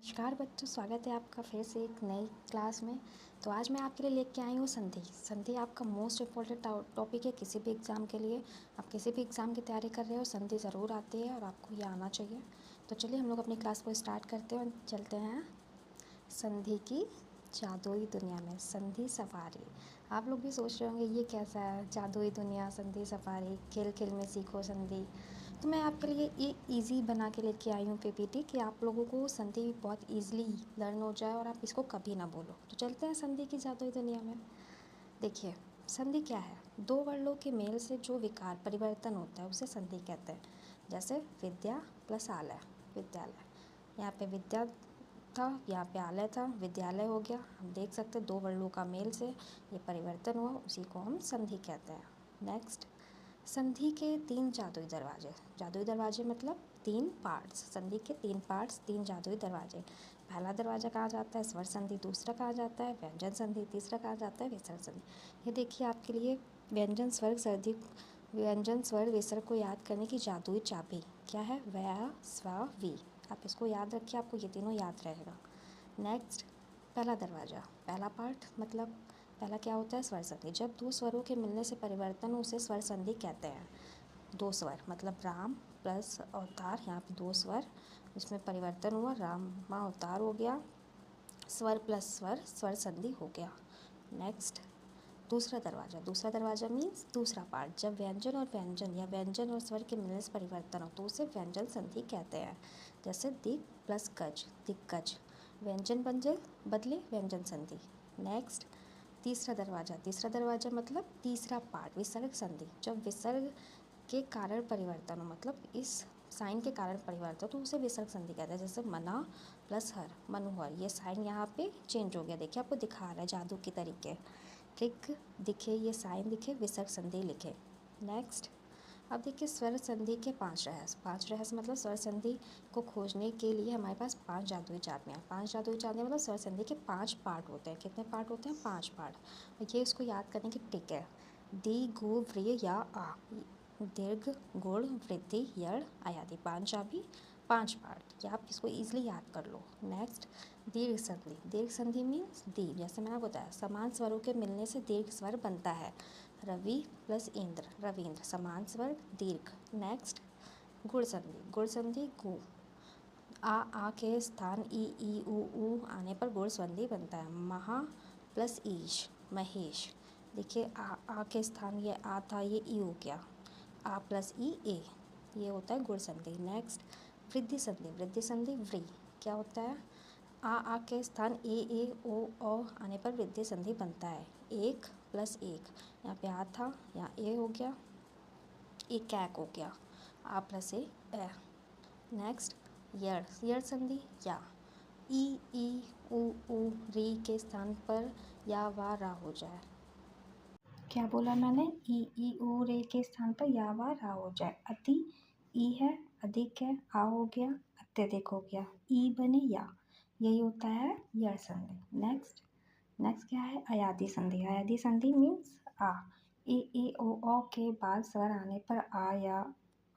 नमस्कार बच्चों, स्वागत है आपका फिर से एक नई क्लास में। तो आज मैं आपके लिए लेके आई हूँ संधि। संधि आपका मोस्ट इम्पॉर्टेंट टॉपिक है किसी भी एग्ज़ाम के लिए। आप किसी भी एग्ज़ाम की तैयारी कर रहे हो, संधि ज़रूर आती है और आपको ये आना चाहिए। तो चलिए हम लोग अपनी क्लास को स्टार्ट करते हैं और चलते हैं संधि की जादुई दुनिया में। संधि सफारी। आप लोग भी सोच रहे होंगे ये कैसा है, जादुई दुनिया, संधि सफारी, खेल खेल में सीखो संधि। तो मैं आपके लिए ये इजी बना के लेके आई हूँ पीपीटी कि आप लोगों को संधि बहुत इजीली लर्न हो जाए और आप इसको कभी ना बोलो। तो चलते हैं संधि की जादुई दुनिया में। देखिए, संधि क्या है? दो वर्णों के मेल से जो विकार परिवर्तन होता है उसे संधि कहते हैं। जैसे विद्या प्लस आलय, विद्यालय। यहाँ पे विद्या था, यहाँ पे आलय था, विद्यालय हो गया। हम देख सकते हैं दो वर्णों का मेल से ये परिवर्तन हुआ, उसी को हम संधि कहते हैं। नेक्स्ट, संधि के तीन जादुई दरवाजे। जादुई दरवाजे मतलब तीन पार्ट्स। संधि के तीन पार्ट्स, तीन जादुई दरवाजे। पहला दरवाजा कहा जाता है स्वर संधि, दूसरा कहा जाता है व्यंजन संधि, तीसरा कहा जाता है विसर्ग संधि। ये देखिए आपके लिए व्यंजन स्वर संधि, व्यंजन स्वर विसर्ग को याद करने की जादुई चाबी क्या है? व्य स्व वी। आप इसको याद रखिए, आपको ये तीनों याद रहेगा। नेक्स्ट, पहला दरवाजा, पहला पार्ट मतलब पहला क्या होता है? स्वर संधि। जब दो स्वरों के मिलने से परिवर्तन हो उसे स्वर संधि कहते हैं। दो स्वर मतलब राम प्लस अवतार, यहाँ पे दो स्वर, इसमें परिवर्तन हुआ, राम माँ अवतार हो गया, स्वर प्लस स्वर, स्वर संधि हो गया। नेक्स्ट, दूसरा दरवाजा। दूसरा दरवाजा मीन्स दूसरा पार्ट, जब व्यंजन और व्यंजन या व्यंजन और स्वर के मिलने से परिवर्तन हो तो उसे व्यंजन संधि कहते हैं। जैसे दिक प्लस गज, दिग्गज। व्यंजन बदले व्यंजन संधि। नेक्स्ट, तीसरा दरवाजा। तीसरा दरवाजा मतलब तीसरा पार्ट, विसर्ग संधि। जब विसर्ग के कारण परिवर्तन हो, मतलब इस साइन के कारण परिवर्तन तो उसे विसर्ग संधि कहते हैं। जैसे मना प्लस हर, मनोहर। ये साइन यहाँ पे चेंज हो गया, देखिए आपको दिखा रहा है जादू के तरीके। ठीक दिखे, ये साइन दिखे, विसर्ग संधि लिखे। नेक्स्ट, अब देखिए स्वर संधि के पांच रहस्य। पांच रहस्य मतलब स्वर संधि को खोजने के लिए हमारे पास पांच जादुई चाबियाँ। पांच जादुई चाबियाँ मतलब स्वर संधि के पांच पार्ट होते हैं। कितने पार्ट होते हैं? पांच पार्ट। और ये इसको याद करने की ट्रिक है। दी गु व्री या आ, दीर्घ गुण वृद्धि यड़ आयादि। पांच चाबी, पांच पार्ट, ये आप इसको ईजिली याद कर लो। नेक्स्ट, दीर्घ संधि। दीर्घ संधि मीन्स दी, जैसे मैंने बताया समान स्वरों के मिलने से दीर्घ स्वर बनता है। रवि प्लस इंद्र, रविंद्र। समान स्वर दीर्घ। नेक्स्ट, गुण संधि। गुण संधि गु, आ के स्थान ई ऊ आने पर गुण संधि बनता है। महा प्लस ईश, महेश। देखिए आ के स्थान ये आ था, ये ई हो गया, आ प्लस ई ए, ये होता है गुण संधि। नेक्स्ट, वृद्धि संधि। वृद्धि संधि व्री, क्या होता है? आ के स्थान ए ओ आने पर वृद्धि संधि बनता है। एक प्लस एक, यहाँ पे आ था, यहाँ ए हो गया, एक कैक हो गया, आ प्लस ए। नेक्स्ट, यड़। यड़ संधि या, ई ऊ री के स्थान पर या वा रा हो जाए। क्या बोला मैंने? ई ऊ रे के स्थान पर या वा रा हो जाए। अति ई है, अधिक है, आ हो गया, अत्यधिक हो गया, ई बने या, यही होता है यड़ संधि। नेक्स्ट क्या है? अयादी संधि। अयादी संधि मीन्स आ, ए ओ के बाद स्वर आने पर आ या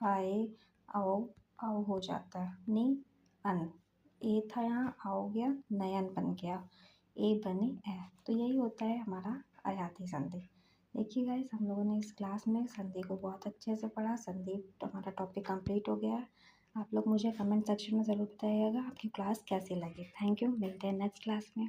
आए आओ हो जाता है। नी अन, ए था यहाँ, आ हो गया, नयन बन गया, ए बने ए। तो यही होता है हमारा अयादी संधि। देखिए गाइस, हम लोगों ने इस क्लास में संधि को बहुत अच्छे से पढ़ा। संधि हमारा टॉपिक कंप्लीट हो गया है। आप लोग मुझे कमेंट सेक्शन में ज़रूर बताइएगा आपकी क्लास कैसी लगी। थैंक यू, मिलते हैं नेक्स्ट क्लास में।